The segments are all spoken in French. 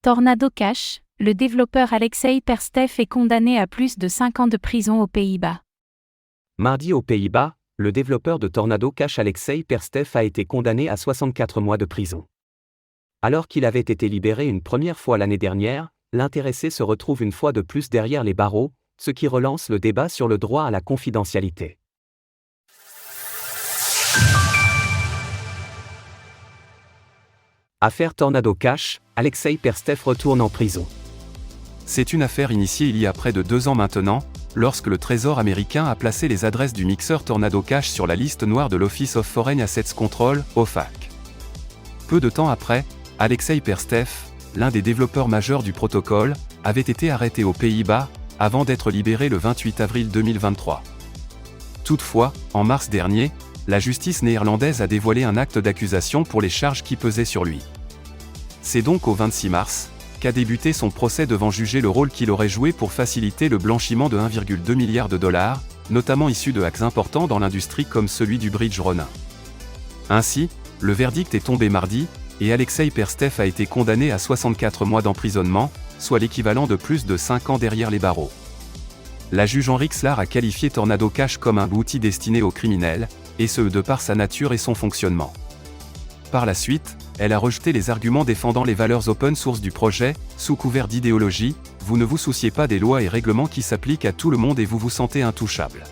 Tornado Cash, le développeur Alexei Perstev est condamné à plus de 5 ans de prison aux Pays-Bas. Mardi aux Pays-Bas, le développeur de Tornado Cash Alexei Perstev a été condamné à 64 mois de prison. Alors qu'il avait été libéré une première fois l'année dernière, l'intéressé se retrouve une fois de plus derrière les barreaux, ce qui relance le débat sur le droit à la confidentialité. Affaire Tornado Cash, Alexei Perstev retourne en prison. C'est une affaire initiée il y a près de 2 ans maintenant, lorsque le Trésor américain a placé les adresses du mixeur Tornado Cash sur la liste noire de l'Office of Foreign Assets Control, OFAC. Peu de temps après, Alexei Perstev, l'un des développeurs majeurs du protocole, avait été arrêté aux Pays-Bas, avant d'être libéré le 28 avril 2023. Toutefois, en mars dernier, la justice néerlandaise a dévoilé un acte d'accusation pour les charges qui pesaient sur lui. C'est donc au 26 mars qu'a débuté son procès devant juger le rôle qu'il aurait joué pour faciliter le blanchiment de 1,2 milliard de dollars, notamment issus de hacks importants dans l'industrie comme celui du bridge Ronin. Ainsi, le verdict est tombé mardi, et Alexei Perstev a été condamné à 64 mois d'emprisonnement, soit l'équivalent de plus de 5 ans derrière les barreaux. La juge Henri Xlar a qualifié Tornado Cash comme un outil destiné aux criminels, et ce de par sa nature et son fonctionnement. Par la suite, elle a rejeté les arguments défendant les valeurs open source du projet, sous couvert d'idéologie, vous ne vous souciez pas des lois et règlements qui s'appliquent à tout le monde et vous vous sentez intouchable.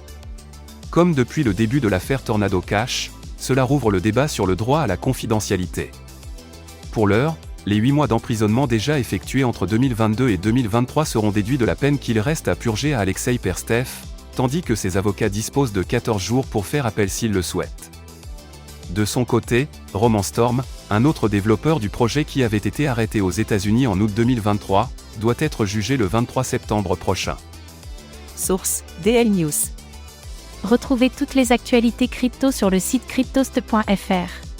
Comme depuis le début de l'affaire Tornado Cash, cela rouvre le débat sur le droit à la confidentialité. Pour l'heure, les 8 mois d'emprisonnement déjà effectués entre 2022 et 2023 seront déduits de la peine qu'il reste à purger à Alexei Perstev, tandis que ses avocats disposent de 14 jours pour faire appel s'ils le souhaitent. De son côté, Roman Storm, un autre développeur du projet qui avait été arrêté aux États-Unis en août 2023, doit être jugé le 23 septembre prochain. Source: DL News. Retrouvez toutes les actualités crypto sur le site cryptost.fr.